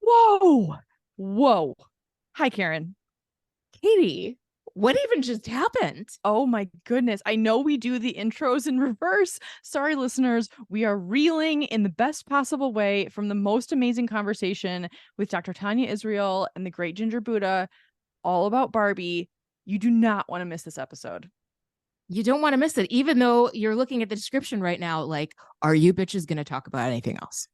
Whoa. Whoa. Hi, Karen. Katie, what even just happened? Oh my goodness. I know we do the intros in reverse. Sorry, listeners. We are reeling in the best possible way from the most amazing conversation with Dr. Tania Israel and the Great Ginger Buddha, all about Barbie. You do not want to miss this episode. You don't want to miss it, even though you're looking at the description right now. Like, are you bitches going to talk about anything else?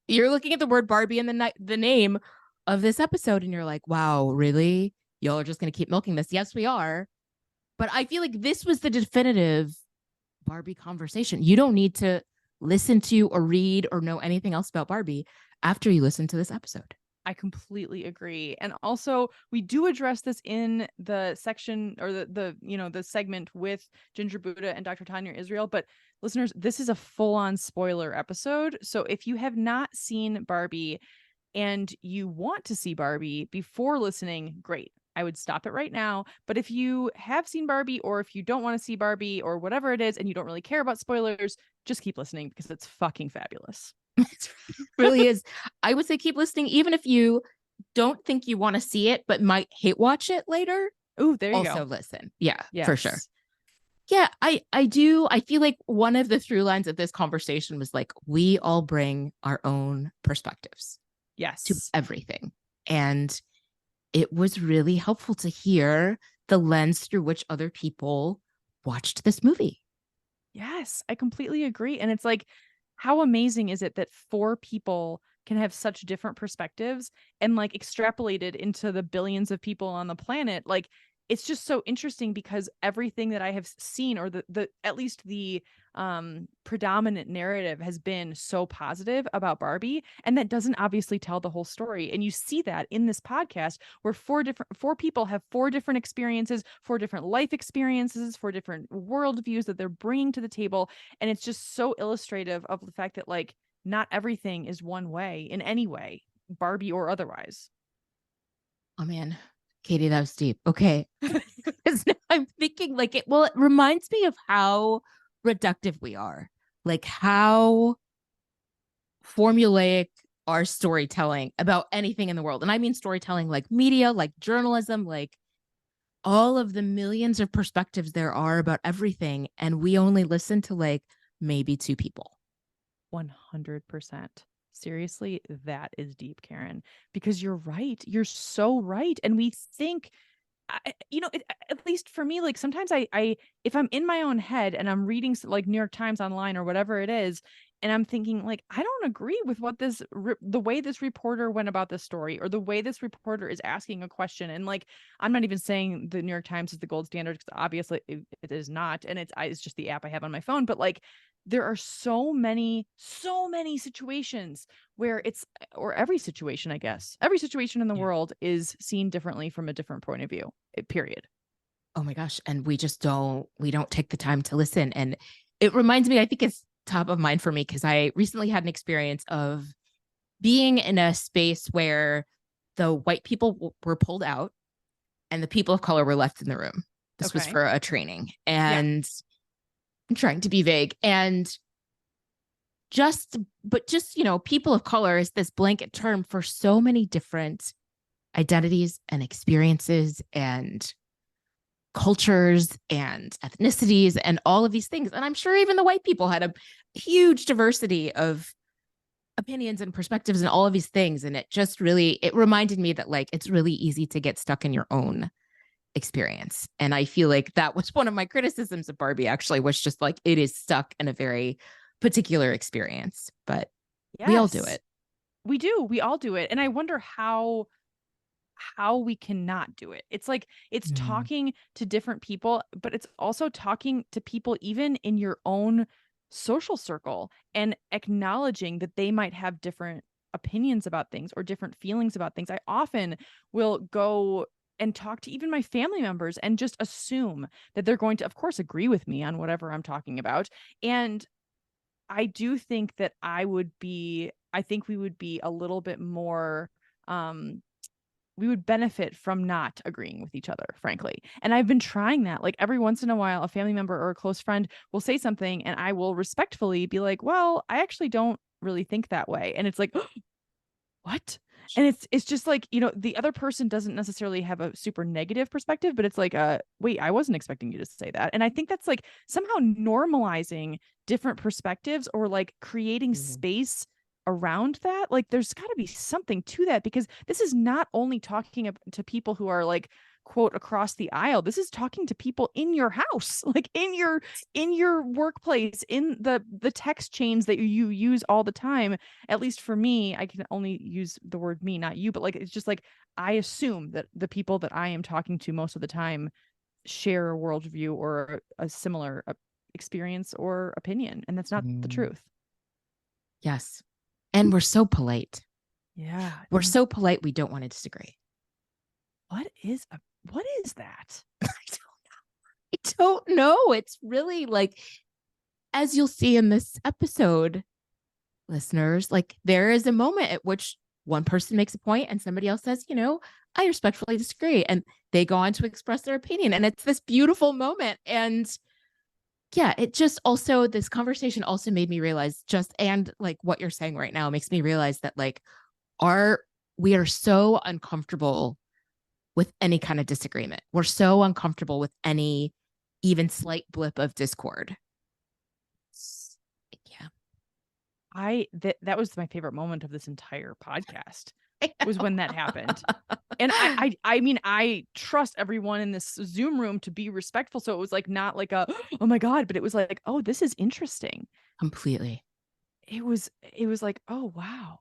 You're looking at the word Barbie and the name of this episode, and you're like, wow, really? Y'all are just going to keep milking this? Yes, we are. But I feel like this was the definitive Barbie conversation. You don't need to listen to or read or know anything else about Barbie after you listen to this episode. I completely agree. And also, we do address this in the section or the segment with Ginger Buddha and Dr. Tanya Israel. But listeners, this is a full-on spoiler episode. So if you have not seen Barbie and you want to see Barbie before listening, great. I would stop it right now. But if you have seen Barbie, or if you don't want to see Barbie, or whatever it is, and you don't really care about spoilers, just keep listening because it's fucking fabulous. It really is. I would say keep listening, even if you don't think you want to see it, but might hate watch it later. Oh, there you go. Also listen. Yeah, Yes. for sure. Yeah, I do. I feel like one of the through lines of this conversation was like, we all bring our own perspectives. Yes. To everything. And it was really helpful to hear the lens through which other people watched this movie. Yes, I completely agree. And it's like, how amazing is it that four people can have such different perspectives and like extrapolated into the billions of people on the planet? Like, it's just so interesting because everything that I have seen, or the at least the predominant narrative, has been so positive about Barbie, and that doesn't obviously tell the whole story. And you see that in this podcast where four people have four different experiences, four different life experiences, four different worldviews that they're bringing to the table, and it's just so illustrative of the fact that like not everything is one way in any way, Barbie or otherwise. Oh man, Katie, that was deep. Okay. I'm thinking like it reminds me of how reductive we are. Like how formulaic our storytelling about anything in the world. And I mean storytelling like media, like journalism, like all of the millions of perspectives there are about everything. And we only listen to like maybe two people. 100%. Seriously, that is deep, Karen, because you're right. You're so right. And we think, at least for me, like sometimes if I'm in my own head and I'm reading like New York Times online or whatever it is, and I'm thinking like, I don't agree with what the way this reporter went about this story, or the way this reporter is asking a question. And like, I'm not even saying the New York Times is the gold standard, because obviously it is not. And it's just the app I have on my phone. But like, there are so many situations where or every situation, I guess, every situation in the world is seen differently from a different point of view, period. Oh my gosh. And we don't take the time to listen. And it reminds me, I think it's top of mind for me because I recently had an experience of being in a space where the white people were pulled out and the people of color were left in the room. This was for a training, and I'm trying to be vague, and just, people of color is this blanket term for so many different identities and experiences and cultures and ethnicities and all of these things. And I'm sure even the white people had a huge diversity of opinions and perspectives and all of these things. And it reminded me that like, it's really easy to get stuck in your own experience. And I feel like that was one of my criticisms of Barbie, actually, was just like, it is stuck in a very particular experience, but we all do it. We all do it. And I wonder how we cannot do it. It's like, it's talking to different people, but it's also talking to people even in your own social circle and acknowledging that they might have different opinions about things or different feelings about things. I often will go and talk to even my family members and just assume that they're going to, of course, agree with me on whatever I'm talking about. And I do think that I think we would be a little bit more, we would benefit from not agreeing with each other, frankly. And I've been trying that. Like every once in a while, a family member or a close friend will say something and I will respectfully be like, well, I actually don't really think that way. And it's like, what? And it's just like, the other person doesn't necessarily have a super negative perspective, but it's like, wait, I wasn't expecting you to say that. And I think that's like somehow normalizing different perspectives, or like creating Mhm. space around that. Like there's got to be something to that, because this is not only talking to people who are like, quote, across the aisle. This is talking to people in your house, like in your workplace, in the text chains that you use all the time. At least for me, I can only use the word me, not you, but like it's just like I assume that the people that I am talking to most of the time share a worldview or a similar experience or opinion, and that's not the Mm. truth. Yes. And we're so polite. Yeah. We're And so polite, we don't want to disagree. what is that? I don't know. It's really like, as you'll see in this episode, listeners, like there is a moment at which one person makes a point and somebody else says, I respectfully disagree. And they go on to express their opinion. And it's this beautiful moment. And yeah, it just also, this conversation also made me realize and like what you're saying right now makes me realize that like we are so uncomfortable with any kind of disagreement. We're so uncomfortable with any even slight blip of discord. Yeah. That was my favorite moment of this entire podcast, was when that happened. And I mean, I trust everyone in this Zoom room to be respectful, so it was like not like a oh my god, but it was like, oh, this is interesting. Completely. It was like, oh wow.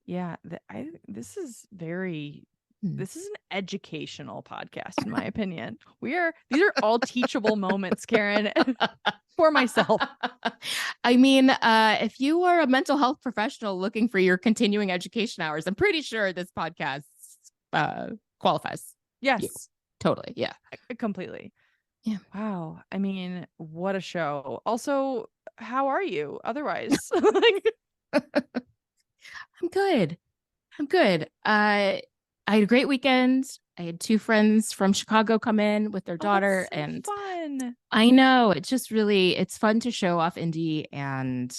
Yeah, Hmm. this is an educational podcast, in my opinion. These are all teachable moments, Karen, for myself. I mean, if you are a mental health professional looking for your continuing education hours, I'm pretty sure this podcast qualifies. You. Yes, Totally. Yeah. completely. Yeah. Wow. I mean, what a show. Also, how are you otherwise? Like, I'm good. I'm good. I had a great weekend. I had two friends from Chicago come in with their oh, that's daughter, so and fun. I know it's fun to show off indie. And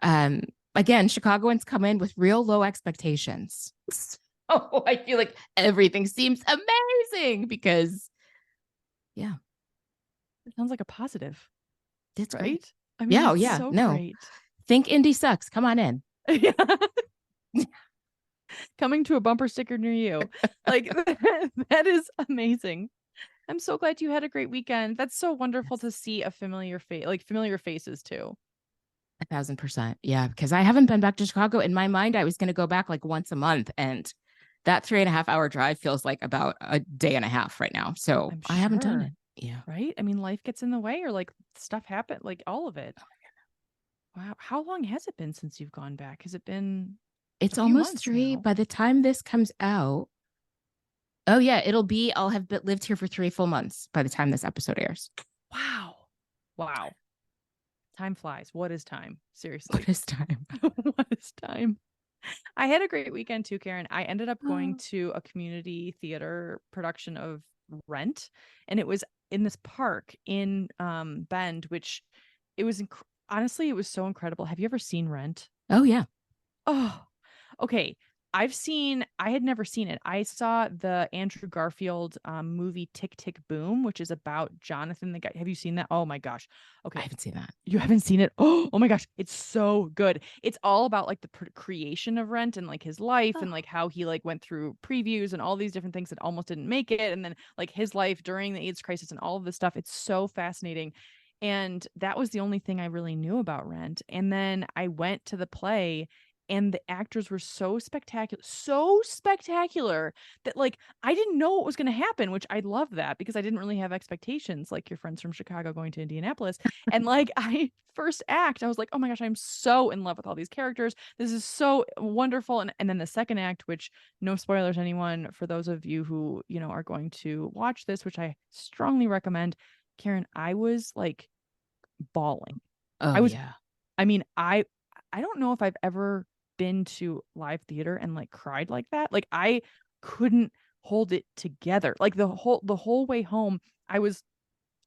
um again, Chicagoans come in with real low expectations. So I feel like everything seems amazing because yeah, It sounds like a positive, it's great. right? I mean, Yeah, oh that's yeah, so no. great. Think indie sucks. Come on in. Yeah. Coming to a bumper sticker near you. Like that is amazing. I'm so glad you had a great weekend. That's so wonderful Yes. to see a familiar face, like familiar faces too. 1,000%. Yeah, because I haven't been back to Chicago. In my mind, I was going to go back like once a month, and that 3.5 hour drive feels like about a day and a half right now. So I'm I haven't done sure, it. Yeah. right? I mean, life gets in the way, or like stuff happen, like all of it. Wow. How long has it been since you've gone back? Has it been a It's few almost months three. now? By the time this comes out, oh, yeah, I'll have lived here for 3 full months by the time this episode airs. Wow. Wow. Time flies. What is time? What Seriously. is time? What is time? I had a great weekend too, Karen. I ended up going Oh, to a community theater production of Rent, and it was in this park in Bend, which it was honestly, it was so incredible. Have you ever seen Rent? oh yeah. Oh, okay. I had never seen it. I saw the Andrew Garfield movie Tick Tick Boom, which is about Jonathan the guy. Have you seen that? Oh my gosh. I Okay. haven't seen that. You haven't seen it? Oh my gosh, it's so good. It's all about like the creation of Rent and like his life, and Oh, like how he like went through previews and all these different things that almost didn't make it, and then like his life during the AIDS crisis and all of this stuff. It's so fascinating. And that was the only thing I really knew about Rent. And then I went to the play, and the actors were so spectacular that like I didn't know what was going to happen, which I love that, because I didn't really have expectations like your friends from Chicago going to Indianapolis. And like I first act, I was like, oh my gosh, I'm so in love with all these characters. This is so wonderful. And then the second act, which no spoilers, anyone, for those of you who, are going to watch this, which I strongly recommend, Karen, I was like bawling. I oh was, yeah. I mean, I don't know if I've ever been to live theater and like cried like that. Like I couldn't hold it together. Like the whole way home, I was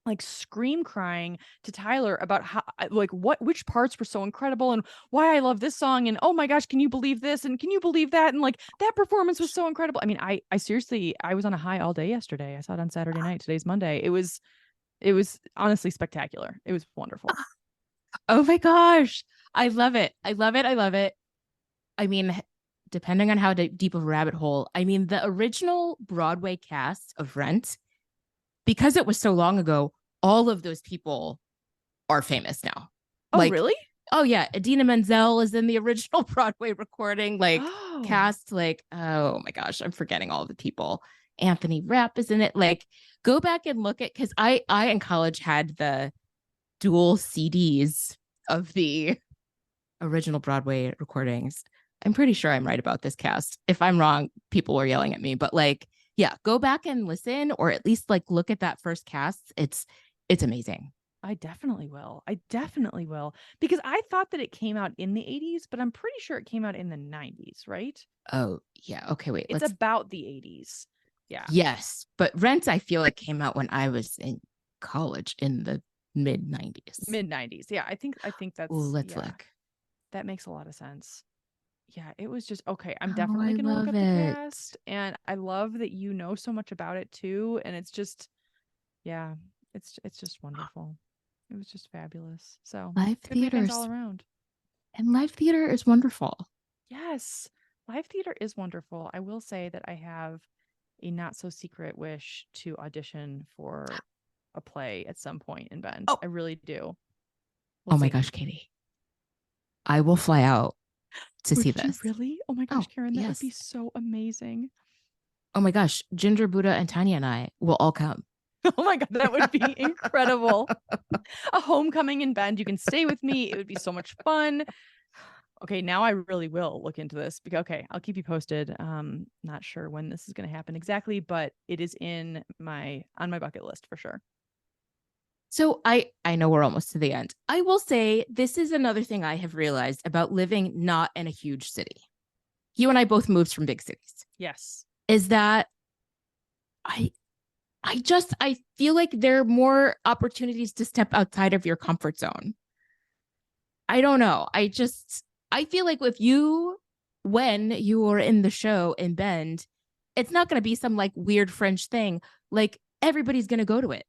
like scream crying to Tyler about how like which parts were so incredible and why I love this song and oh my gosh, can you believe this and can you believe that and like that performance was so incredible. I mean, I seriously I was on a high all day yesterday. I saw it on Saturday night. Today's Monday. It was honestly spectacular. It was wonderful. Oh my gosh. I love it. I love it. I love it. I mean, depending on how deep of a rabbit hole, I mean, the original Broadway cast of Rent, because it was so long ago, all of those people are famous now. Oh, Like, really? oh yeah, Idina Menzel is in the original Broadway recording, like Oh. cast, like, oh my gosh, I'm forgetting all the people. Anthony Rapp is in it. Like, go back and look at because I in college had the dual CDs of the original Broadway recordings. I'm pretty sure I'm right about this cast. If I'm wrong, people were yelling at me, but like, yeah, go back and listen or at least like look at that first cast. It's amazing. I definitely will. I definitely will. Because I thought that it came out in the 80s, but I'm pretty sure it came out in the 90s, right? Oh, yeah. Okay, wait. It's Let's about the 80s. Yeah. Yes, but Rent I feel like came out when I was in college in the mid 90s. Mid 90s. Yeah, I think Oh, that's let's yeah. look. That makes a lot of sense. Yeah, it was just okay. I'm Oh, definitely I going to look love up the it. cast and I love that you know so much about it too and it's just yeah, it's just wonderful. It was just fabulous. So, Live good weekends all theaters around. and live theater is wonderful. Yes. Live theater is wonderful. I will say that I have a not so secret wish to audition for a play at some point in Bend. Oh, I really do. We'll oh my see. gosh, Katie. I will fly out to see Would you this. really? Oh my gosh, Oh, Karen, that would be yes. so amazing. Oh my gosh, Ginger, Buddha, and Tanya and I will all come. Oh my God, that would be incredible. A homecoming in Bend. You can stay with me. It would be so much fun. Okay, now I really will look into this because okay, I'll keep you posted. Not sure when this is going to happen exactly, but it is in my on my bucket list for sure. So I know we're almost to the end. I will say this is another thing I have realized about living not in a huge city. You and I both moved from big cities. Yes. Is that I I feel like there are more opportunities to step outside of your comfort zone. I don't know. I feel like if you when you are in the show in Bend, it's not going to be some like weird French thing. Like everybody's going to go to it,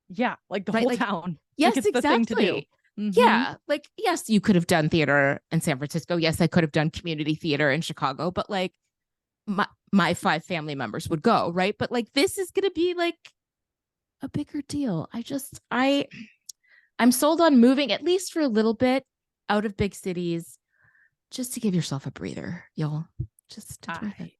Yeah, like the right? whole Like town. Like yes, it's the thing to do. exactly. Mhm. Yeah, like yes, you could have done theater in San Francisco. Yes, I could have done community theater in Chicago, but like my five family members would go, right? But like this is going to be like a bigger deal. I'm sold on moving at least for a little bit out of big cities just to give yourself a breather, y'all. Just it's worth it.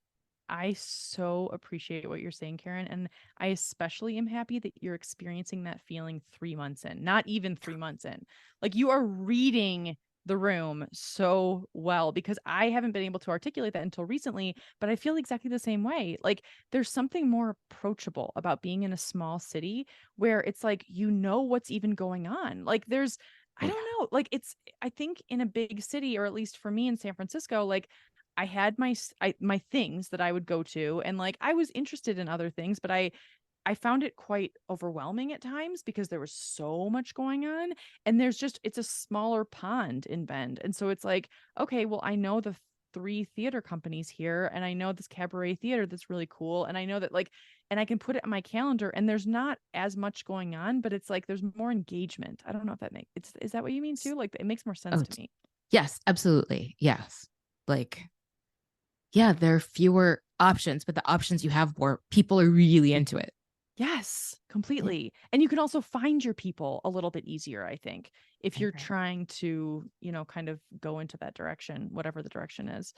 I I so appreciate what you're saying, Karen, and I especially am happy that you're experiencing that feeling 3 months in, not even 3 months in. Like you are reading the room so well because I haven't been able to articulate that until recently, but I feel exactly the same way. Like there's something more approachable about being in a small city where it's like you know what's even going on. Like there's I Oh don't yeah. know, like it's I think in a big city or at least for me in San Francisco, like I had my things that I would go to and like I was interested in other things, but I found it quite overwhelming at times because there was so much going on and there's just it's a smaller pond in Bend. And so it's like, okay, well I know the three theater companies here and I know this cabaret theater that's really cool and I know that like and I can put it on my calendar and there's not as much going on, but it's like there's more engagement. I don't know if that makes it's is that what you mean too? Like it makes more sense Oh to me. yes, absolutely. Yes. Like yeah, there are fewer options, but the options you have more people are really into it. Yes, I completely. And you can also find your people a little bit easier, I think, if you're agree. trying to, kind of go into that direction, whatever the direction is.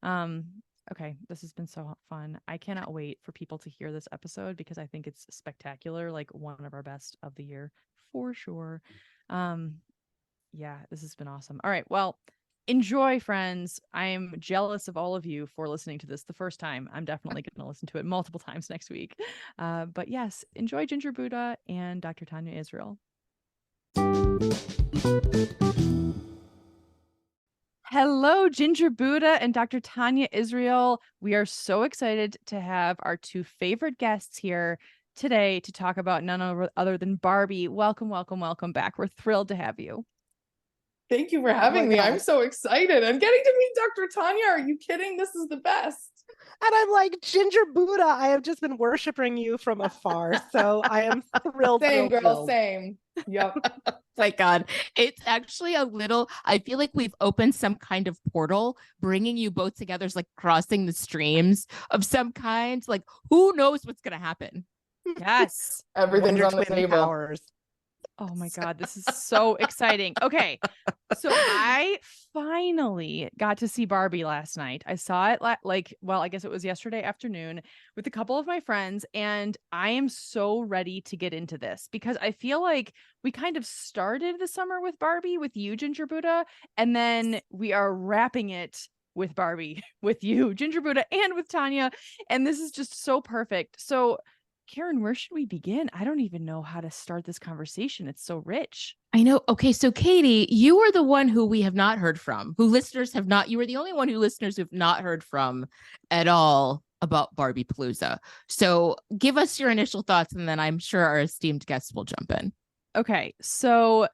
Um, okay, this has been so fun. I cannot wait for people to hear this episode because I think it's spectacular, like one of our best of the year for sure. Um, yeah, this has been awesome. All right. Well, enjoy, friends. I'm jealous of all of you for listening to this the first time. I'm definitely going to listen to it multiple times next week. But yes, enjoy Ginger Buddha and Dr. Tanya Israel. Hello, Ginger Buddha and Dr. Tanya Israel. We are so excited to have our two favorite guests here. today to talk about none other than Barbie. Welcome, welcome, welcome back. We're thrilled to have you. Thank you for having me. I'm so excited. I'm getting to meet Dr. Tania. Are you kidding? This is the best. And I'm like, Ginger Buddha, I have just been worshiping you from afar. So I am thrilled. Same, girl, thrilled. same. Yep. My God, it's actually a little, I feel like we've opened some kind of portal, bringing you both together, like crossing the streams of some kind. Like, who knows what's going to happen? Yes. Everything's on the table. Powers. Oh my God, this is so exciting. Okay, so I finally got to see Barbie last night. I saw it well, I guess it was yesterday afternoon with a couple of my friends, and I am so ready to get into this because I feel like we kind of started the summer with Barbie with you, Ginger Buddha, and then we are wrapping it with Barbie with you, Ginger Buddha, and with Tania, and this is just so perfect. So Karen, where should we begin? I don't even know how to start this conversation. It's so rich. I know. Okay, so Katie, you are the one who we have not heard from, who listeners have not, you were the only one who listeners who've not heard from at all about Barbie Palooza. So give us your initial thoughts, and then I'm sure our esteemed guests will jump in. Okay, so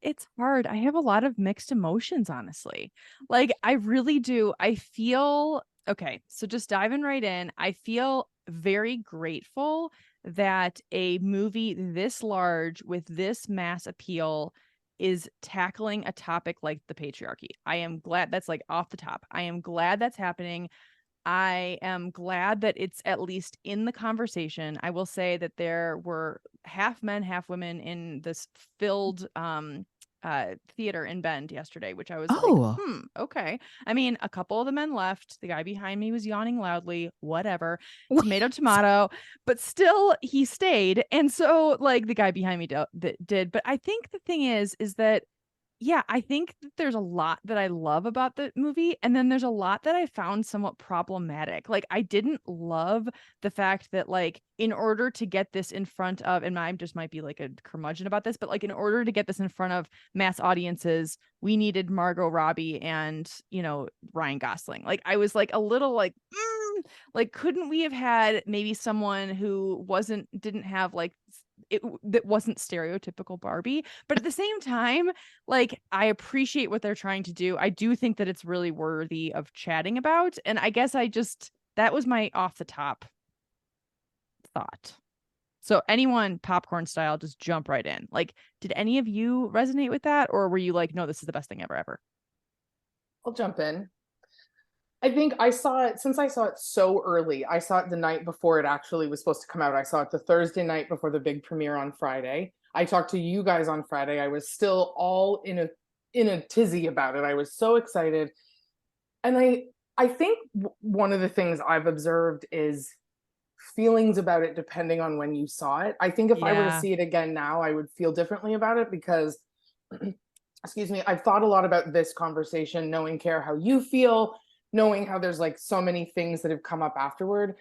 it's hard. I have a lot of mixed emotions, honestly. Like, I really do. I feel, okay, so just diving right in, I feel very grateful that a movie this large with this mass appeal is tackling a topic like the patriarchy. I am glad that's like off the top. I am glad that's happening. I am glad that it's at least in the conversation. I will say that there were half men, half women in this filled theater in Bend yesterday, which I was like, okay. I mean, a couple of the men left. The guy behind me was yawning loudly, whatever. Tomato, tomato, but still he stayed. And so like the guy behind me did. But I think the thing is that yeah, I think that there's a lot that I love about the movie, and then there's a lot that I found somewhat problematic. Like, I didn't love the fact that, like, in order to get this in front of, and I just might be like a curmudgeon about this, but like, in order to get this in front of mass audiences, we needed Margot Robbie and, you know, Ryan Gosling. Like, I was like a little like, couldn't we have had maybe someone who didn't have like that wasn't stereotypical Barbie, but at the same time, like, I appreciate what they're trying to do. I do think that it's really worthy of chatting about, and I guess that was my off the top thought. So anyone popcorn style, just jump right in. Like, did any of you resonate with that, or were you like, no, this is the best thing ever? I'll jump in. I think since I saw it so early, I saw it the night before it actually was supposed to come out. I saw it the Thursday night before the big premiere on Friday. I talked to you guys on Friday. I was still all in a tizzy about it. I was so excited. And I think one of the things I've observed is feelings about it depending on when you saw it. I think if I were to see it again now, I would feel differently about it because, excuse me, I've thought a lot about this conversation, knowing, Care, how you feel, knowing how there's like so many things that have come up afterward.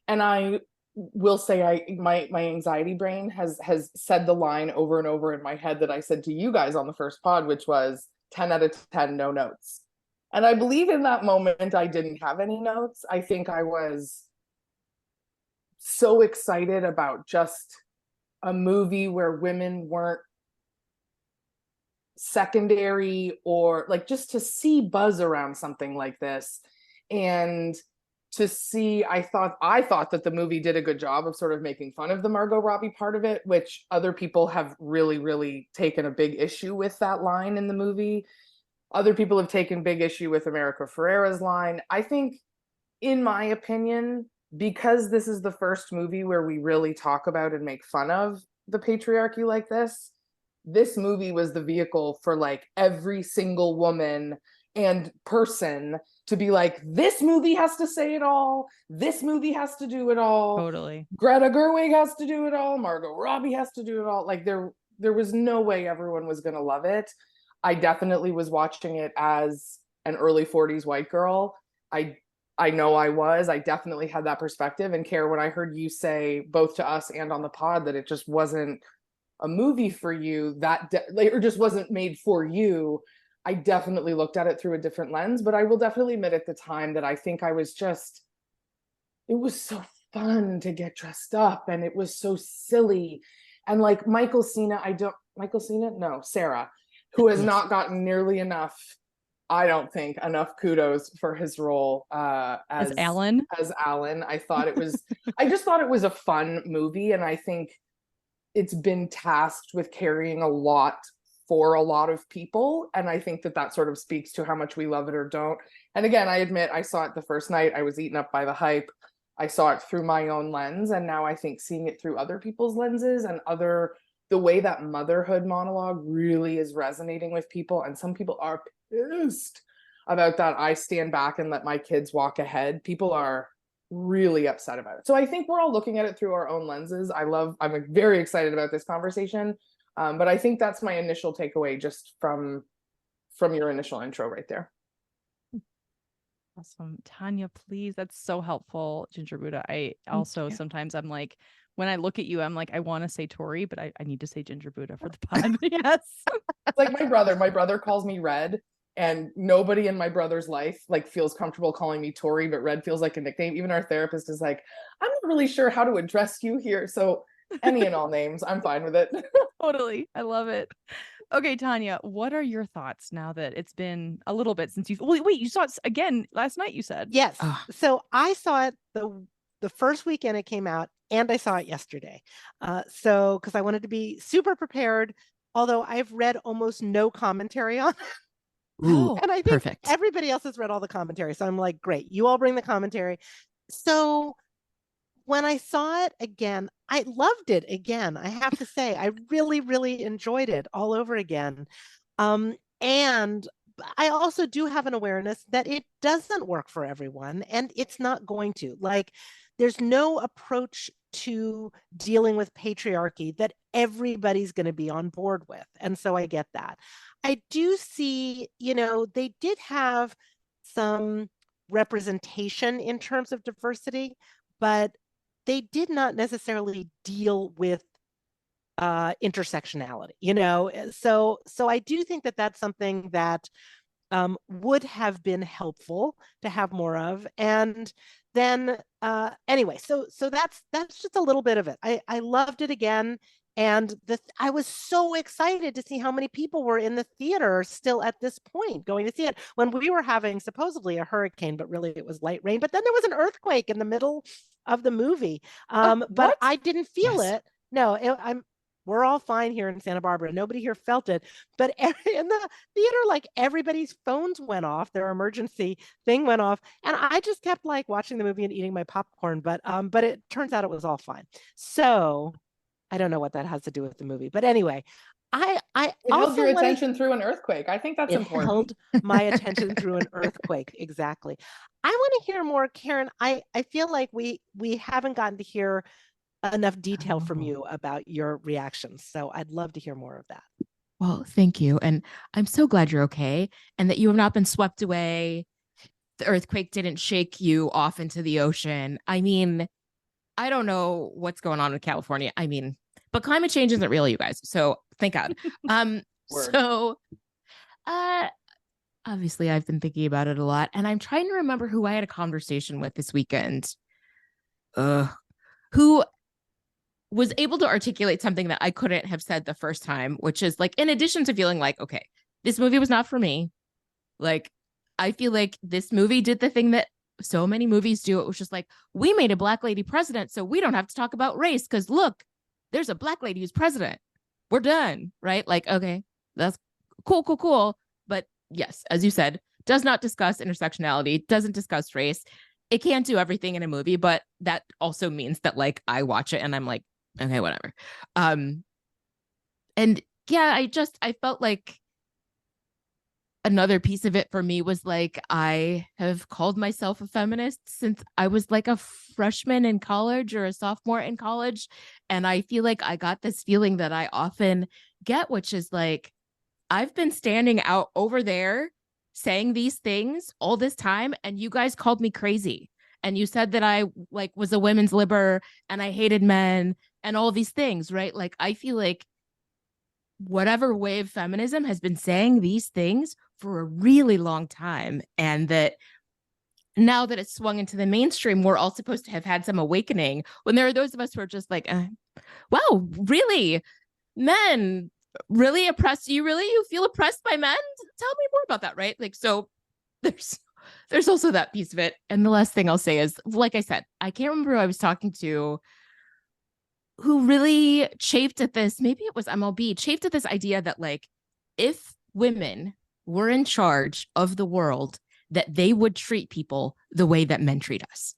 And I will say my anxiety brain has said the line over and over in my head that I said to you guys on the first pod, which was 10 out of 10, no notes. And I believe in that moment, I didn't have any notes. I think I was so excited about just a movie where women weren't secondary, or like just to see buzz around something like this, and to see, I thought that the movie did a good job of sort of making fun of the Margot Robbie part of it, which other people have really, really taken a big issue with that line in the movie. Other people have taken big issue with America Ferrera's line. I think, in my opinion, because this is the first movie where we really talk about and make fun of the patriarchy like this movie was the vehicle for like every single woman and person to be like, this movie has to say it all. This movie has to do it all. Totally. Greta Gerwig has to do it all. Margot Robbie has to do it all. Like there was no way everyone was going to love it. I definitely was watching it as an early 40s white girl. I know I definitely had that perspective. And Care, when I heard you say both to us and on the pod that it just wasn't a movie for you, or just wasn't made for you, I definitely looked at it through a different lens. But I will definitely admit at the time that I think I was just, it was so fun to get dressed up, and it was so silly. And like Michael Cena, Sarah, who has Yes. not gotten nearly enough, I don't think, enough kudos for his role As Alan. as Alan. I just thought it was a fun movie, and I think it's been tasked with carrying a lot for a lot of people, and I think that that sort of speaks to how much we love it or don't. And again, I admit, I saw it the first night, I was eaten up by the hype. I saw it through my own lens, and now I think seeing it through other people's lenses and the way that motherhood monologue really is resonating with people, and some people are pissed about that I stand back and let my kids walk ahead. People are really upset about it. So I think we're all looking at it through our own lenses. I'm very excited about this conversation. But I think that's my initial takeaway just from your initial intro right there. Awesome. Tanya, please. That's so helpful, Ginger Buddha. I also sometimes I'm like, when I look at you, I'm like, I want to say Tori, but I need to say Ginger Buddha for the pod. Yes. It's like my brother calls me Red, and nobody in my brother's life like feels comfortable calling me Tori, but Red feels like a nickname. Even our therapist is like, I'm not really sure how to address you here. So any and all names, I'm fine with it. Totally. I love it. Okay, Tanya, what are your thoughts now that it's been a little bit since wait, you saw it again last night, you said? Yes. Oh. So I saw it the first weekend it came out, and I saw it yesterday. So because I wanted to be super prepared, although I've read almost no commentary on it. Ooh, And I think perfect. everybody else has read all the commentary. So I'm like, great, you all bring the commentary. So when I saw it again, I loved it again. I have to say, I really, really enjoyed it all over again. And I also do have an awareness that it doesn't work for everyone, and it's not going to. Like, there's no approach to dealing with patriarchy that everybody's going to be on board with. And so I get that. I do see, they did have some representation in terms of diversity, but they did not necessarily deal with intersectionality, so I do think that that's something that would have been helpful to have more of. And then anyway, so that's just a little bit of it. I loved it again. And I was so excited to see how many people were in the theater still at this point going to see it, when we were having supposedly a hurricane, but really it was light rain. But then there was an earthquake in the middle of the movie. But I didn't feel it. No, we're all fine here in Santa Barbara. Nobody here felt it. But in the theater, like, everybody's phones went off. Their emergency thing went off. And I just kept like watching the movie and eating my popcorn. But it turns out it was all fine. So I don't know what that has to do with the movie. But anyway, it held your attention through an earthquake. I think that's important. It held my attention through an earthquake. Exactly. I want to hear more, Karen. I feel like we haven't gotten to hear enough detail from you about your reactions. So I'd love to hear more of that. Well, thank you. And I'm so glad you're okay and that you have not been swept away. The earthquake didn't shake you off into the ocean. I mean, I don't know what's going on in California. I mean, but climate change isn't real, you guys. So thank God. Obviously I've been thinking about it a lot, and I'm trying to remember who I had a conversation with this weekend. Who was able to articulate something that I couldn't have said the first time, which is like, in addition to feeling like, okay, this movie was not for me. Like, I feel like this movie did the thing that so many movies do. It was just like, we made a Black lady president, so we don't have to talk about race because look, there's a Black lady who's president. We're done, right? Like, okay, that's cool. But yes, as you said, does not discuss intersectionality, doesn't discuss race. It can't do everything in a movie, but that also means that like I watch it and I'm like, okay, whatever. And yeah, I felt like another piece of it for me was like, I have called myself a feminist since I was like a freshman in college or a sophomore in college. And I feel like I got this feeling that I often get, which is like, I've been standing out over there saying these things all this time, and you guys called me crazy. And you said that I like was a women's liber and I hated men and all these things, right? Like, I feel like whatever wave feminism has been saying these things for a really long time, and that now that it's swung into the mainstream, we're all supposed to have had some awakening, when there are those of us who are just like, wow, really? Men really oppress you? Really? You feel oppressed by men? Tell me more about that, right? Like, so there's also that piece of it. And the last thing I'll say is, like I said, I can't remember who I was talking to who really chafed at this. Maybe it was MLB, chafed at this idea that, like, if women were in charge of the world, that they would treat people the way that men treat us.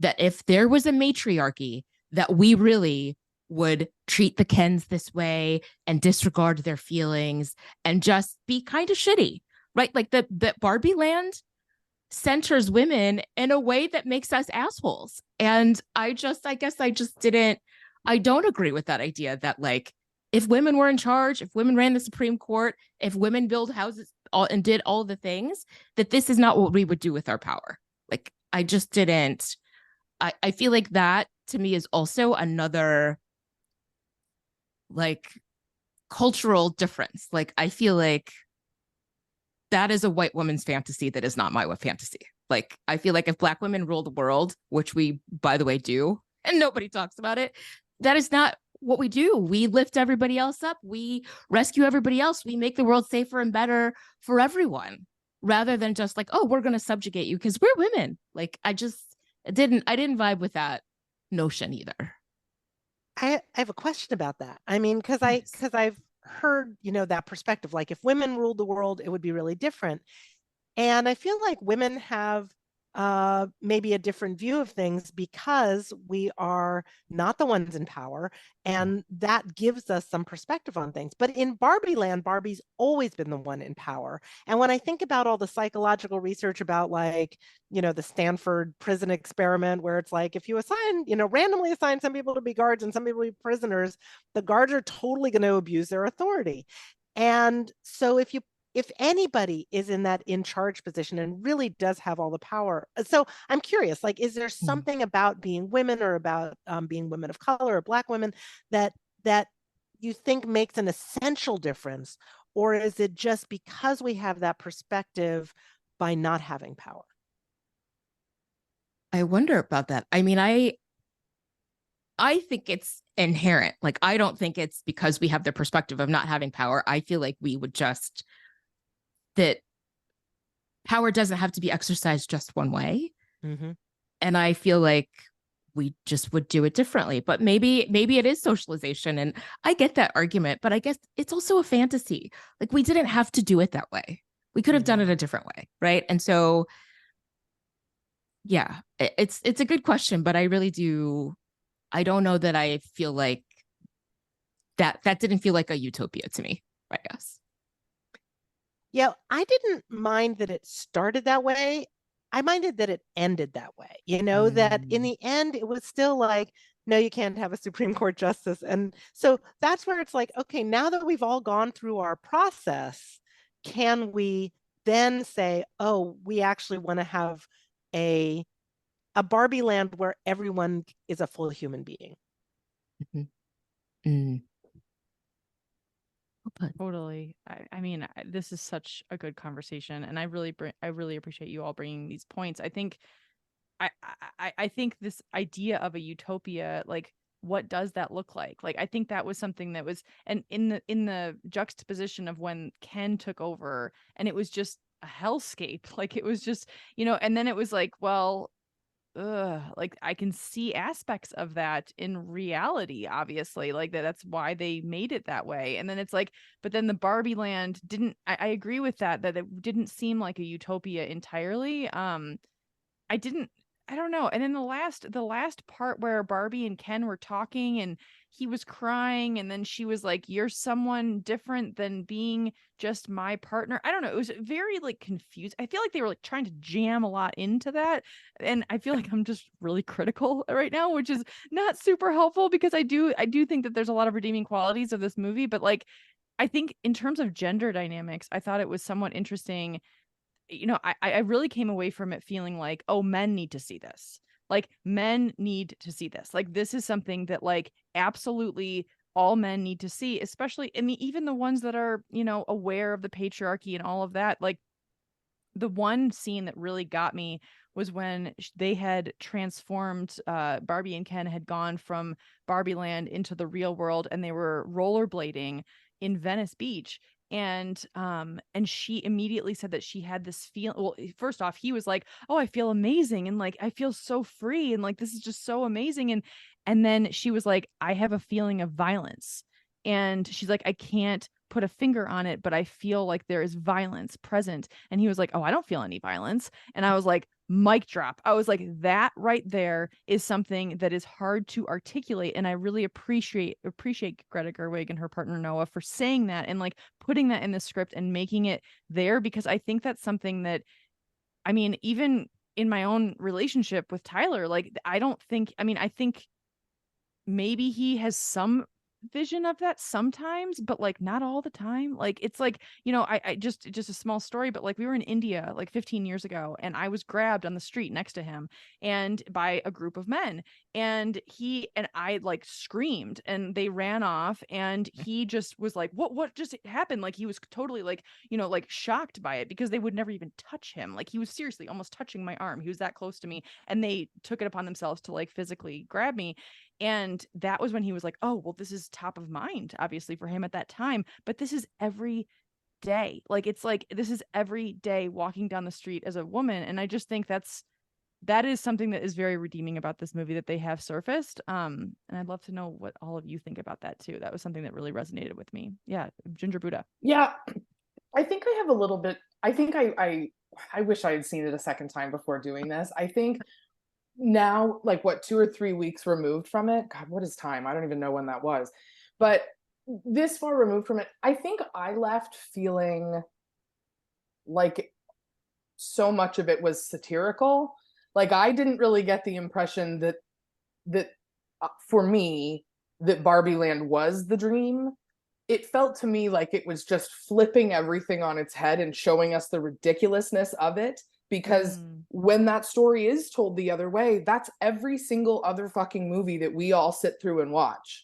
That if there was a matriarchy, that we really would treat the Kens this way and disregard their feelings and just be kind of shitty, right? Like that Barbie land centers women in a way that makes us assholes. And I guess I don't agree with that idea that, like, if women were in charge, if women ran the Supreme Court, if women build houses and did all the things, that this is not what we would do with our power. Like, I just didn't. I feel like that to me is also another, like, cultural difference. Like, I feel like that is a white woman's fantasy that is not my fantasy. Like, I feel like if Black women rule the world, which we, by the way, do, and nobody talks about it, that is not what we do. We lift everybody else up. We rescue everybody else. We make the world safer and better for everyone, rather than just like, oh, we're going to subjugate you because we're women. Like, I didn't vibe with that notion either. I have a question about that. I mean, because I've heard, that perspective, like if women ruled the world, it would be really different. And I feel like women have maybe a different view of things because we are not the ones in power, and that gives us some perspective on things. But in Barbie land, Barbie's always been the one in power. And when I think about all the psychological research about, like, the Stanford prison experiment, where it's like, if you randomly assign some people to be guards and some people to be prisoners, the guards are totally going to abuse their authority. And so if anybody is in that in charge position and really does have all the power. So I'm curious, like, is there something about being women, or about being women of color or Black women, that you think makes an essential difference? Or is it just because we have that perspective by not having power? I wonder about that. I mean, I think it's inherent. Like, I don't think it's because we have the perspective of not having power. I feel like we would just, that power doesn't have to be exercised just one way. Mm-hmm. And I feel like we just would do it differently. But maybe it is socialization. And I get that argument, but I guess it's also a fantasy. Like, we didn't have to do it that way. We could have done it a different way, right? And so, yeah, it's a good question, but I don't know that I feel like that didn't feel like a utopia to me, I guess. Yeah, I didn't mind that it started that way. I minded that it ended that way. That in the end, it was still like, no, you can't have a Supreme Court justice. And so that's where it's like, okay, now that we've all gone through our process, can we then say, oh, we actually want to have a Barbie land where everyone is a full human being? Mm-hmm. Mm. Totally. I mean, this is such a good conversation, and I really appreciate you all bringing these points. I think, I think this idea of a utopia, like, what does that look like? Like, I think that was something that was, and in the juxtaposition of when Ken took over, and it was just a hellscape. Like, it was just, and then it was like, well, like, I can see aspects of that in reality, obviously, like that's why they made it that way. And then it's like, but then the Barbie land didn't, I agree with that it didn't seem like a utopia entirely. I don't know. And then the last part where Barbie and Ken were talking and he was crying, and then she was like, you're someone different than being just my partner. I don't know. It was very, like, confused. I feel like they were, like, trying to jam a lot into that. And I feel like I'm just really critical right now, which is not super helpful, because I do think that there's a lot of redeeming qualities of this movie. But, like, I think in terms of gender dynamics, I thought it was somewhat interesting. I really came away from it feeling like, oh, men need to see this. Like, men need to see this. Like, this is something that, like, absolutely all men need to see, especially, I mean, even the ones that are, aware of the patriarchy and all of that. Like, the one scene that really got me was when they had transformed, Barbie and Ken had gone from Barbie Land into the real world, and they were rollerblading in Venice Beach. And she immediately said that she had this feel. Well, first off, he was like, "Oh, I feel amazing, and like I feel so free, and like this is just so amazing." And then she was like, "I have a feeling of violence." And she's like, "I can't put a finger on it, but I feel like there is violence present." And he was like, "Oh, I don't feel any violence." And I was like, mic drop. I was like, that right there is something that is hard to articulate. And I really appreciate Greta Gerwig and her partner Noah for saying that and like putting that in the script and making it there, because I think that's something that, I mean, even in my own relationship with Tyler, like I don't think, I mean, I think maybe he has some vision of that sometimes, but like not all the time. Like it's like, I just a small story, but like we were in India like 15 years ago, and I was grabbed on the street next to him and by a group of men, and he and I like screamed and they ran off, and he just was like, what just happened? Like he was totally like, like shocked by it, because they would never even touch him. Like he was seriously almost touching my arm. He was that close to me, and they took it upon themselves to like physically grab me. And that was when he was like, "Oh, well, this is top of mind, obviously, for him at that time. But this is every day. Like, it's like, this is every day walking down the street as a woman." And I just think that is something that is very redeeming about this movie that they have surfaced. And I'd love to know what all of you think about that too. That was something that really resonated with me. Yeah, Ginger Buddha. Yeah, I think I have a little bit. I think I wish I had seen it a second time before doing this. I think now, like what, 2 or 3 weeks removed from it, God, what is time? I don't even know when that was, but this far removed from it, I think I left feeling like so much of it was satirical. Like I didn't really get the impression that for me, that Barbie Land was the dream. It felt to me like it was just flipping everything on its head and showing us the ridiculousness of it, because when that story is told the other way, that's every single other fucking movie that we all sit through and watch.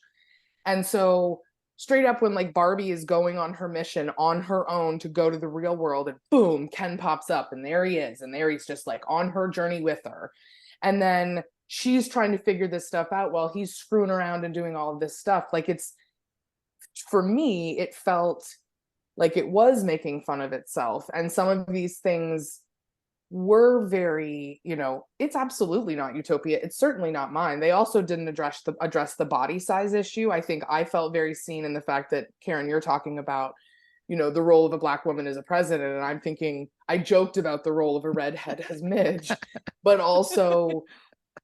And so straight up, when like Barbie is going on her mission on her own to go to the real world, and boom, Ken pops up, and there he is, and there he's just like on her journey with her. And then she's trying to figure this stuff out while he's screwing around and doing all of this stuff. Like it's, for me, it felt like it was making fun of itself. And some of these things were very, it's absolutely not Utopia. It's certainly not mine. They also didn't address the body size issue. I think I felt very seen in the fact that, Karen, you're talking about, the role of a Black woman as a president. And I'm thinking, I joked about the role of a redhead as Midge, but also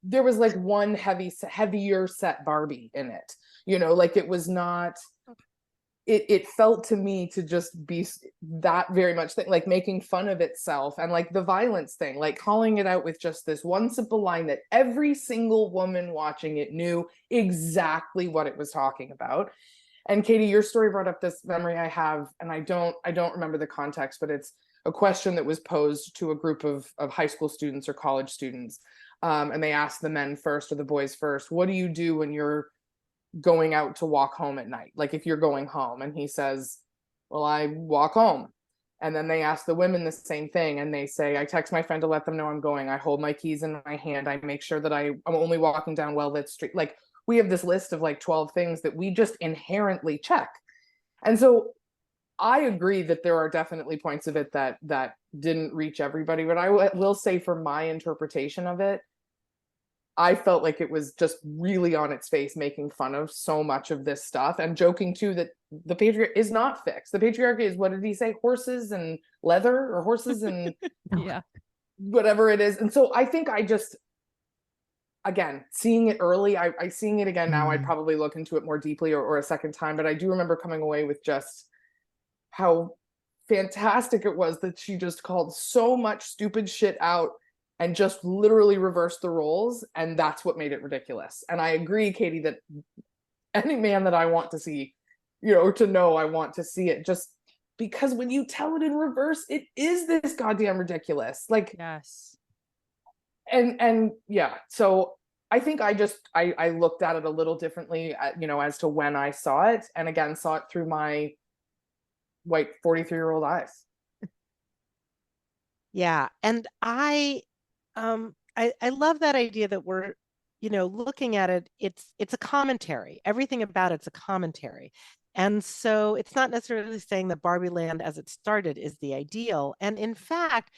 there was like one heavier set Barbie in it. Like it was not, it felt to me to just be that very much like making fun of itself, and like the violence thing, like calling it out with just this one simple line that every single woman watching it knew exactly what it was talking about. And Katie, your story brought up this memory I have, and I don't remember the context, but it's a question that was posed to a group of high school students or college students. And they asked the men first or the boys first, what do you do when you're going out to walk home at night? Like if you're going home. And he says, well, I walk home. And then they ask the women the same thing, and they say, I text my friend to let them know I'm going. I hold my keys in my hand. I make sure that I'm only walking down well-lit street. Like we have this list of like 12 things that we just inherently check. And so I agree that there are definitely points of it that didn't reach everybody, but I will say, for my interpretation of it, I felt like it was just really on its face making fun of so much of this stuff, and joking too that the patriarchy is not fixed. The patriarchy is, what did he say? Horses and leather, or horses and Yeah, whatever it is. And so I think I just, again, seeing it early, I seeing it again now, I'd probably look into it more deeply or a second time. But I do remember coming away with just how fantastic it was that she just called so much stupid shit out and just literally reversed the roles. And that's what made it ridiculous. And I agree, Katie, that any man that I want to see, or to know, I want to see it, just because when you tell it in reverse, it is this goddamn ridiculous. Like, yes. And yeah, so I think I looked at it a little differently, as to when I saw it, and again, saw it through my white 43-year-old eyes. Yeah. And I love that idea that we're, looking at it, it's a commentary. Everything about it's a commentary. And so it's not necessarily saying that Barbie Land as it started is the ideal. And in fact,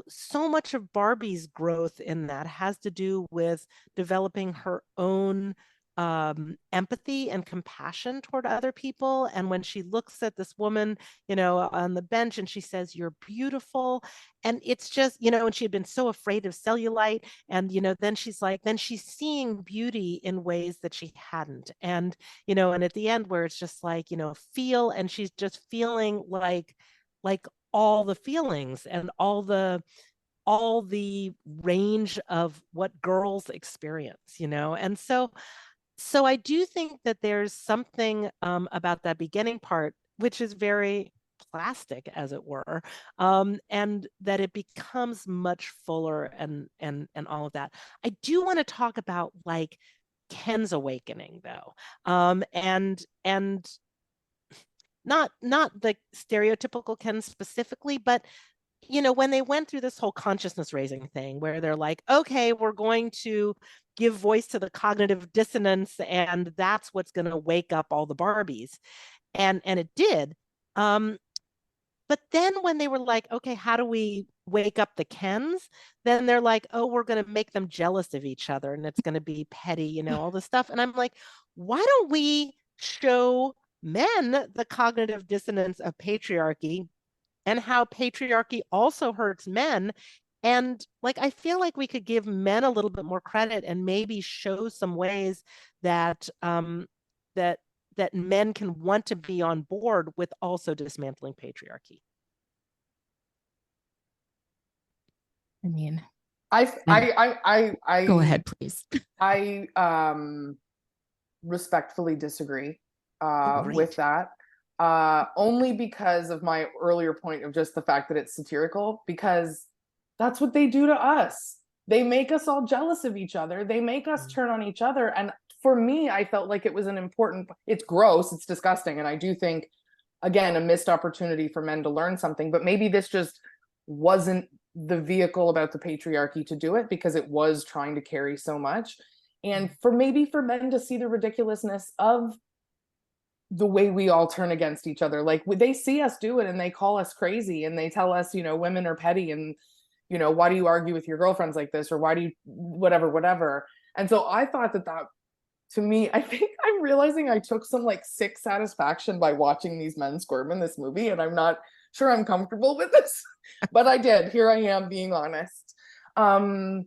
so much of Barbie's growth in that has to do with developing her own empathy and compassion toward other people. And when she looks at this woman, on the bench and she says, "You're beautiful." And it's just, and she had been so afraid of cellulite. And, then she's like, then she's seeing beauty in ways that she hadn't. And, and at the end where it's just like, feel, and she's just feeling like all the feelings and all the range of what girls experience, and so I do think that there's something about that beginning part, which is very plastic, as it were, and that it becomes much fuller and all of that. I do want to talk about like Ken's awakening, though, and not the stereotypical Ken specifically, but when they went through this whole consciousness raising thing where they're like, okay, we're going to give voice to the cognitive dissonance and that's what's going to wake up all the Barbies. And it did. But then when they were like, okay, how do we wake up the Kens? Then they're like, oh, we're going to make them jealous of each other and it's going to be petty, all this stuff. And I'm like, why don't we show men the cognitive dissonance of patriarchy and how patriarchy also hurts men? And like, I feel like we could give men a little bit more credit and maybe show some ways that that men can want to be on board with also dismantling patriarchy. I mean, I go ahead, please. I respectfully disagree with that. Only because of my earlier point of just the fact that it's satirical, because that's what they do to us. They make us all jealous of each other. They make us turn on each other. And for me, I felt like it was it's gross, it's disgusting. And I do think, again, a missed opportunity for men to learn something, but maybe this just wasn't the vehicle about the patriarchy to do it because it was trying to carry so much. And for men to see the ridiculousness of the way we all turn against each other. Like they see us do it and they call us crazy and they tell us, women are petty and, why do you argue with your girlfriends like this? Or why do you, whatever. And so I thought that to me, I think I'm realizing I took some like sick satisfaction by watching these men squirm in this movie. And I'm not sure I'm comfortable with this, but I did. Here I am being honest. I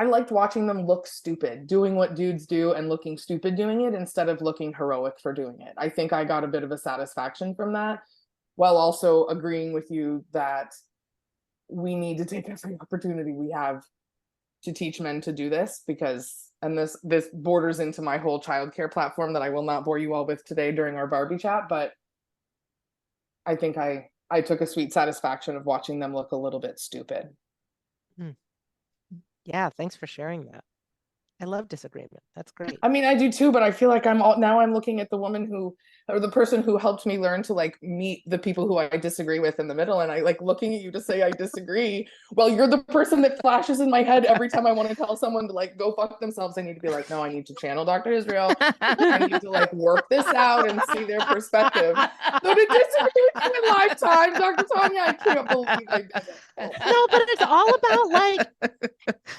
liked watching them look stupid, doing what dudes do and looking stupid doing it instead of looking heroic for doing it. I think I got a bit of a satisfaction from that, while also agreeing with you that we need to take every opportunity we have to teach men to do this, because, and this borders into my whole childcare platform that I will not bore you all with today during our Barbie chat, but I think I took a sweet satisfaction of watching them look a little bit stupid. Yeah, thanks for sharing that. I love disagreement. That's great. I mean, I do too, but I feel like I'm looking at the woman or the person who helped me learn to like meet the people who I disagree with in the middle. And I like looking at you to say I disagree. Well, you're the person that flashes in my head every time I want to tell someone to like go fuck themselves. I need to be like, no, I need to channel Dr. Israel. I need to like work this out and see their perspective. So to disagree with you in lifetime, Dr. Tania, I can't believe I did it. No, but it's all about like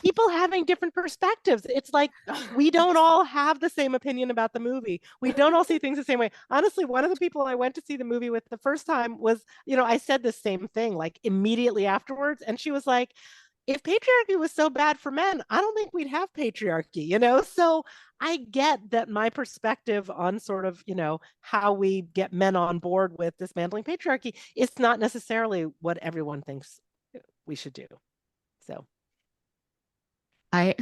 people having different perspectives. It's like we don't all have the same opinion about the movie. We don't all see things the same way. Honestly, one of the people I went to see the movie with the first time was, I said the same thing like immediately afterwards. And she was like, if patriarchy was so bad for men, I don't think we'd have patriarchy, So I get that my perspective on sort of, how we get men on board with dismantling patriarchy is not necessarily what everyone thinks we should do. So I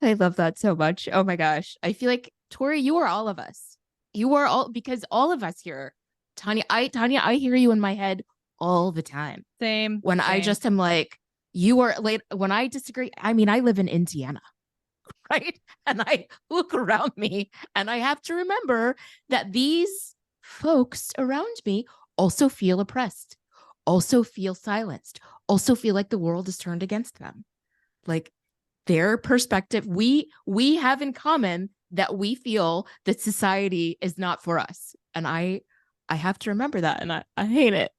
love that so much. Oh my gosh. I feel like, Tori, you are all of us. You are all, because all of us here, Tania, I hear you in my head all the time. Same. When I just am like, you are late. When I disagree, I mean, I live in Indiana, right? And I look around me and I have to remember that these folks around me also feel oppressed, also feel silenced, also feel like the world is turned against them. Like their perspective, we have in common that we feel that society is not for us. And I have to remember that, and I hate it.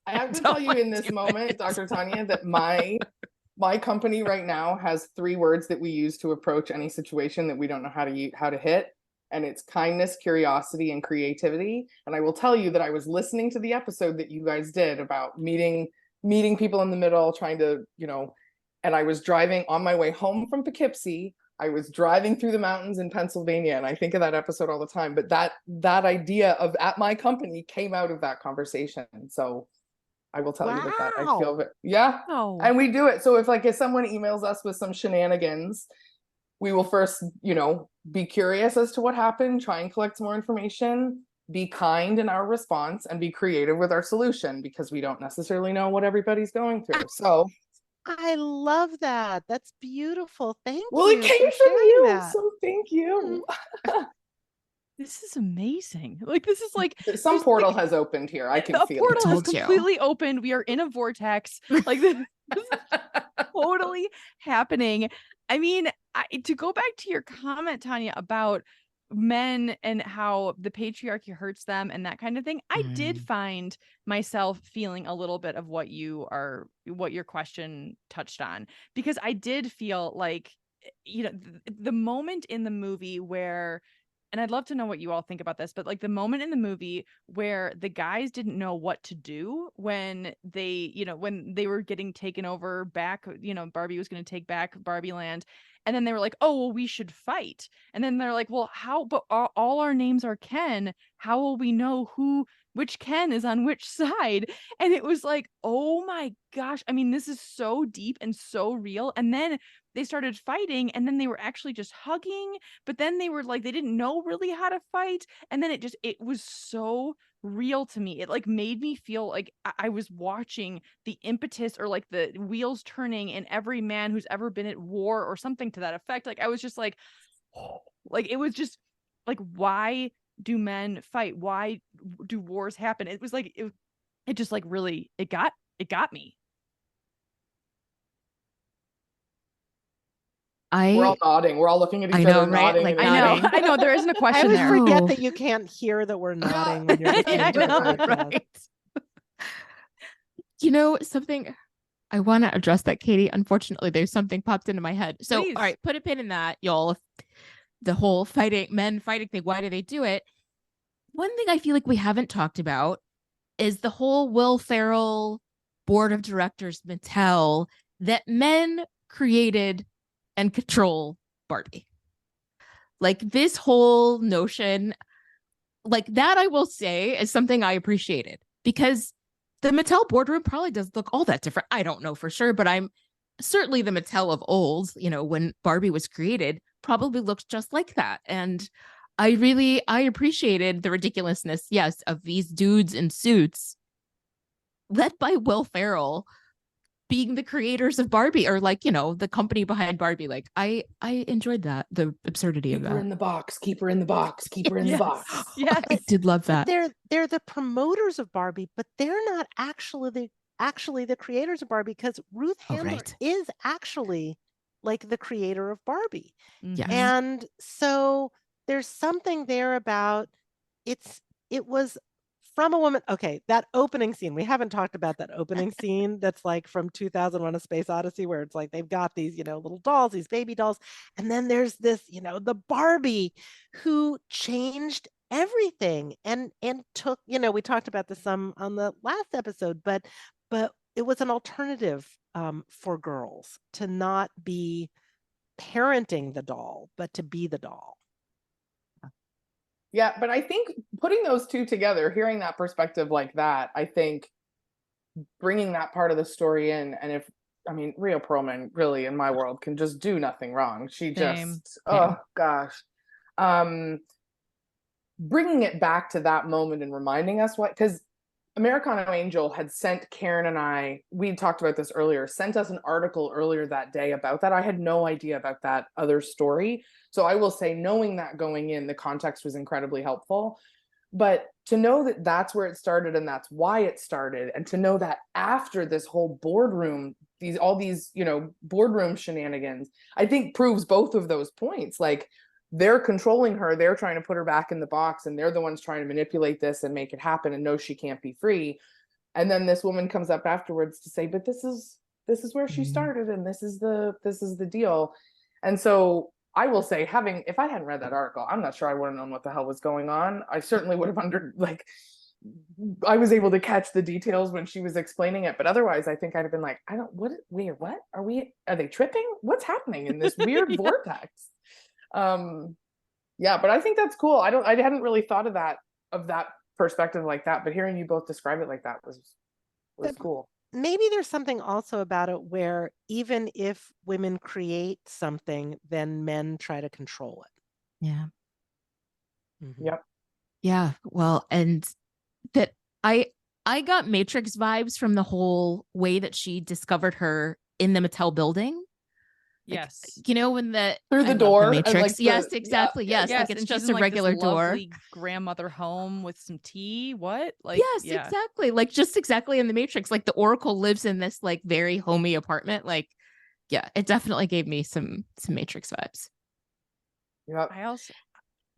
I have to tell you in this moment, Dr. Tania, that my company right now has 3 words that we use to approach any situation that we don't know how to hit. And it's kindness, curiosity, and creativity. And I will tell you that I was listening to the episode that you guys did about meeting people in the middle, trying to, and I was driving on my way home from Poughkeepsie. I was driving through the mountains in Pennsylvania, and I think of that episode all the time. But that idea of at my company came out of that conversation. So I will tell you that I feel it. Yeah. Oh. And we do it. So if someone emails us with some shenanigans, we will first, be curious as to what happened, try and collect more information, be kind in our response, and be creative with our solution, because we don't necessarily know what everybody's going through. So I love that. That's beautiful. Thank you. Well, it came from you. So thank you. This is amazing. Like, this is like some portal has opened here. I can feel it. A portal has completely opened. We are in a vortex. Like, this is totally happening. I mean, to go back to your comment, Tania, about men and how the patriarchy hurts them and that kind of thing, I did find myself feeling a little bit of what your question touched on, because I did feel like, the moment in the movie where, and I'd love to know what you all think about this, but like the moment in the movie where the guys didn't know what to do when they, when they were getting taken over back, Barbie was going to take back Barbie Land. And then they were like, oh, well, we should fight. And then they're like, well, how, but all our names are Ken. How will we know which Ken is on which side? And it was like, oh my gosh. I mean, this is so deep and so real. And then they started fighting, and then they were actually just hugging, but then they were like, they didn't know really how to fight. And then it was so real to me. It like made me feel like I was watching the impetus, or like the wheels turning in every man who's ever been at war, or something to that effect. Like I was just like, oh, like it was just like, why do men fight? Why do wars happen? It was like it just like really it got me. We're all nodding. We're all looking at each other, right? nodding. Like, I know. There isn't a question I there. always forget that you can't hear that we're nodding when you're listening to the podcast. Right? Something I want to address that, Katie. Unfortunately, there's something popped into my head. So, Please. All right, put a pin in that, y'all. The whole men fighting thing. Why do they do it? One thing I feel like we haven't talked about is the whole Will Ferrell board of directors Mattel, that men created and control Barbie. Like this whole notion, like that, I will say, is something I appreciated, because the Mattel boardroom probably doesn't look all that different. I don't know for sure, but I'm certainly the Mattel of old, when Barbie was created, probably looks just like that. And I appreciated the ridiculousness, yes, of these dudes in suits led by Will Ferrell being the creators of Barbie, or like, the company behind Barbie. Like I enjoyed that, the absurdity of that. Keep her in the box, keep her in the box, keep her in the box. Yes. I did love that. They're the promoters of Barbie, but they're not actually the creators of Barbie, because Ruth Handler is actually like the creator of Barbie. Yes. And so there's something there about it was from a woman. Okay, that opening scene, we haven't talked about that opening scene that's like from 2001: A Space Odyssey, where it's like they've got these, little dolls, these baby dolls. And then there's this, the Barbie who changed everything and took, we talked about this some on the last episode, but it was an alternative for girls to not be parenting the doll, but to be the doll. Yeah, but I think putting those two together, hearing that perspective like that, I think bringing that part of the story in, and Rhea Perlman really, in my world, can just do nothing wrong. She just, oh gosh. Bringing it back to that moment and reminding us because Americano Angel had sent Karen and I, we talked about this earlier, sent us an article earlier that day about that. I had no idea about that other story. So I will say, knowing that going in, the context was incredibly helpful. But to know that that's where it started and that's why it started, and to know that after this whole boardroom, all these, you know, boardroom shenanigans, I think proves both of those points. Like, they're controlling her, they're trying to put her back in the box, and they're the ones trying to manipulate this and make it happen and know she can't be free. And then this woman comes up afterwards to say, but this is where she started, and this is the deal. And so I will say, if I hadn't read that article, I'm not sure I would have known what the hell was going on. I certainly would have I was able to catch the details when she was explaining it, but otherwise I think I'd have been like, what are they tripping? What's happening in this weird vortex? Yeah, but I think that's cool. I hadn't really thought of that perspective like that, but hearing you both describe it like that was cool. Maybe there's something also about it where even if women create something, then men try to control it. Yeah. Yep. Yeah. Well, and that I got Matrix vibes from the whole way that she discovered her in the Mattel building. Yes. Like, you know, when through the door, the Matrix. like yes, exactly. Yeah, yes. Like, it's and just she's a in, regular this door. lovely grandmother home with some tea. What? Like, yes, exactly. Like, just exactly in the Matrix. Like, the Oracle lives in this like very homey apartment. Like, yeah, it definitely gave me some Matrix vibes. Yep. I also,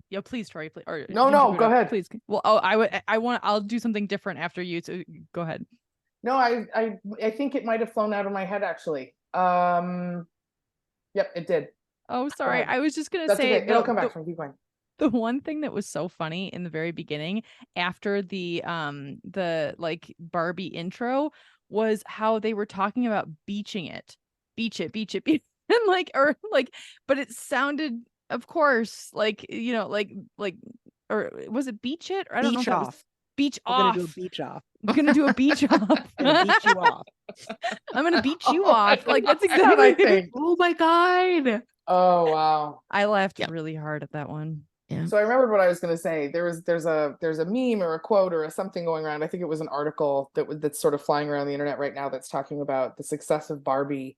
yeah, please, Tori, please. Or no, go ahead, please. Well, I'll do something different after you. So go ahead. No, I think it might have flown out of my head actually. Yep, it did. Oh, sorry. I was just gonna That's say okay. It'll come back from keep going. The one thing that was so funny in the very beginning, after the like Barbie intro, was how they were talking about beaching it, beach it, and but it sounded, of course, like, you know, like, or was it beach it? Or I don't know if that was beach We're off. gonna do a beach off. I'm gonna do a beach off. I'm gonna beat you off. I'm gonna beat you off. Like, that's exactly what I think. Oh my God. Oh wow. I laughed really hard at that one. Yeah. So I remembered what I was going to say. There's a meme or a quote or something going around. I think it was an article that's sort of flying around the internet right now that's talking about the success of Barbie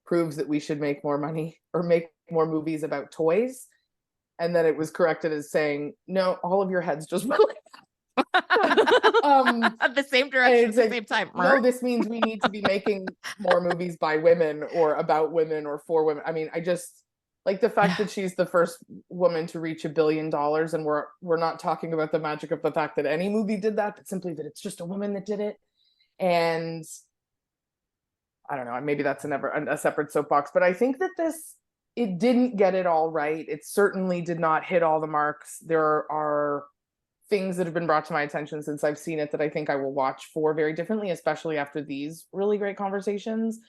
proves that we should make more money or make more movies about toys. And then it was corrected as saying, no, all of your heads just went like that. The same direction at the same time. No, this means we need to be making more movies by women or about women or for women. I mean, I just like the fact that she's the first woman to reach $1 billion, and we're not talking about the magic of the fact that any movie did that, but simply that it's just a woman that did it. And I don't know, maybe that's a separate soapbox, but I think that it didn't get it all right. It certainly did not hit all the marks. There are things that have been brought to my attention since I've seen it that I think I will watch for very differently, especially after these really great conversations.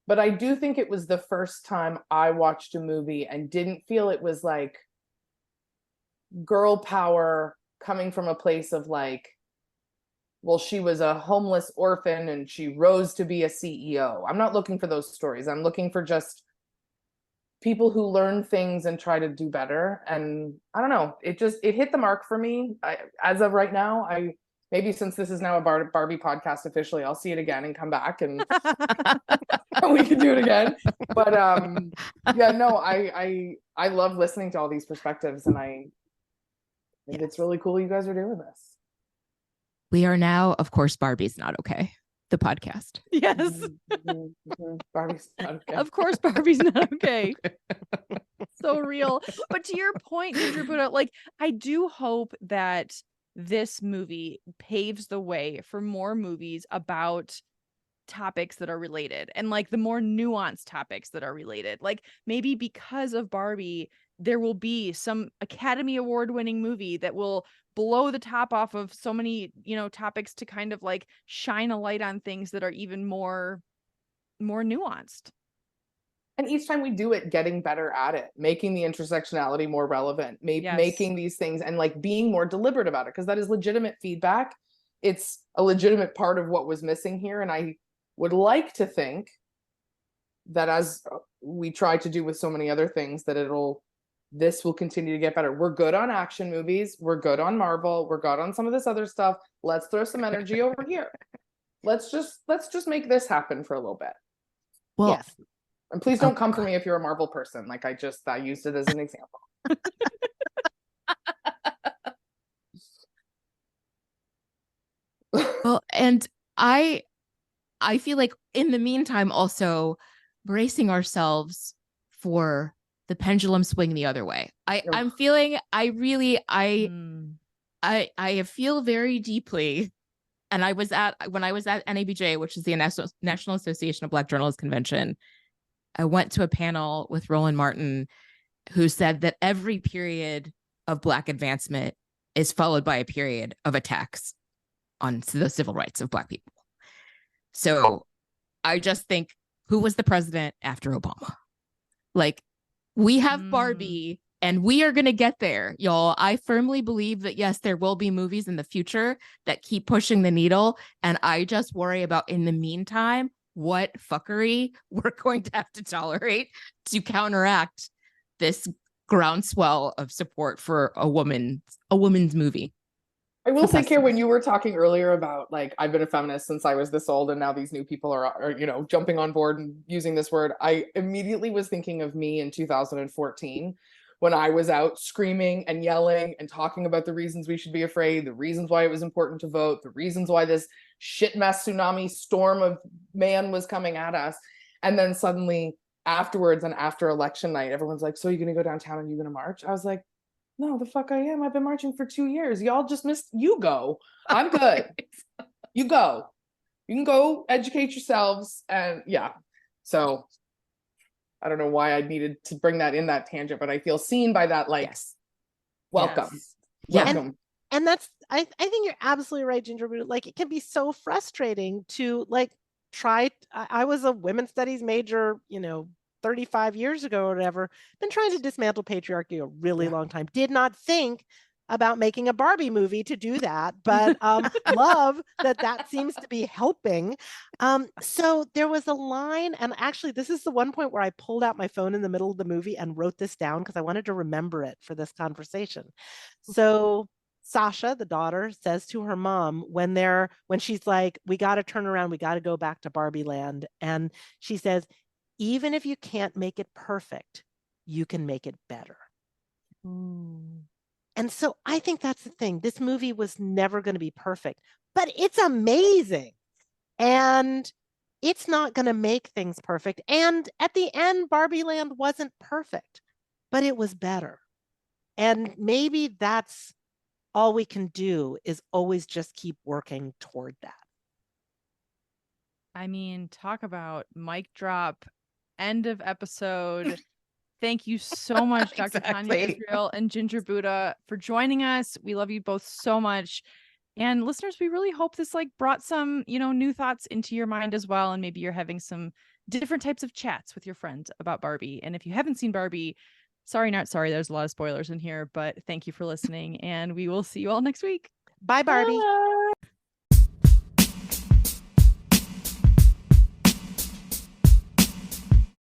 But I do think it was the first time I watched a movie and didn't feel it was like girl power coming from a place of like, well, she was a homeless orphan and she rose to be a CEO. I'm not looking for those stories. I'm looking for just people who learn things and try to do better. And I don't know, it hit the mark for me. As of right now, maybe since this is now a Barbie podcast officially, I'll see it again and come back and we can do it again. But yeah, no, I love listening to all these perspectives, and I think it's really cool you guys are doing this. We are now, of course, Barbie's Not Okay, the podcast. Yes. Barbie's not okay. Of course, Barbie's not okay. So real. But to your point, Andrew Buddha, like, I do hope that this movie paves the way for more movies about topics that are related, and like the more nuanced topics that are related. Like, maybe because of Barbie, there will be some Academy Award winning movie that will blow the top off of so many, you know, topics to kind of like shine a light on things that are even more nuanced. And each time we do it, getting better at it, making the intersectionality more relevant, making these things and like being more deliberate about it, because that is legitimate feedback. It's a legitimate part of what was missing here. And I would like to think that, as we try to do with so many other things, that this will continue to get better. We're good on action movies. We're good on Marvel. We're good on some of this other stuff. Let's throw some energy over here. Let's just make this happen for a little bit. Well, yes. And please don't come for me if you're a Marvel person. Like, I used it as an example. Well, and I feel like in the meantime, also bracing ourselves for the pendulum swing the other way. I'm feeling, Mm. I feel very deeply. And when I was at NABJ, which is the National Association of Black Journalists Convention, I went to a panel with Roland Martin, who said that every period of Black advancement is followed by a period of attacks on the civil rights of Black people. So I just think, who was the president after Obama? Like, we have Barbie and we are going to get there, y'all. I firmly believe that, yes, there will be movies in the future that keep pushing the needle. And I just worry about, in the meantime, what fuckery we're going to have to tolerate to counteract this groundswell of support for a woman's movie. I will say, Care, when you were talking earlier about, like, I've been a feminist since I was this old, and now these new people are you know, jumping on board and using this word, I immediately was thinking of me in 2014 when I was out screaming and yelling and talking about the reasons we should be afraid, the reasons why it was important to vote, the reasons why this shit mess tsunami storm of man was coming at us. And then suddenly afterwards, and after election night, everyone's like, so you're going to go downtown and you're going to march? I was like, no, the fuck I am. I've been marching for 2 years. Y'all just missed. You go. I'm good. You go. You can go educate yourselves. And yeah. So I don't know why I needed to bring that in that tangent, but I feel seen by that. Like, yes. Welcome. Yes. Welcome. And that's, I think you're absolutely right, Ginger. Like, it can be so frustrating to, like, I was a women's studies major, you know, 35 years ago or whatever, been trying to dismantle patriarchy a really long time. Did not think about making a Barbie movie to do that, but love that seems to be helping. So there was a line, and actually this is the one point where I pulled out my phone in the middle of the movie and wrote this down because I wanted to remember it for this conversation. So Sasha, the daughter, says to her mom when she's like, we got to turn around, we got to go back to Barbie land. And she says, even if you can't make it perfect, you can make it better. And so I think that's the thing. This movie was never going to be perfect, but it's amazing. And it's not going to make things perfect. And at the end, Barbie Land wasn't perfect, but it was better. And maybe that's all we can do, is always just keep working toward that. I mean, talk about mic drop, end of episode. Thank you so much, Dr. Tania Israel and Ginger Buddha, for joining us. We love you both so much. And listeners, we really hope this brought some, new thoughts into your mind as well. And maybe you're having some different types of chats with your friends about Barbie. And if you haven't seen Barbie, sorry, not sorry. There's a lot of spoilers in here, but thank you for listening. And we will see you all next week. Bye, Barbie. Bye.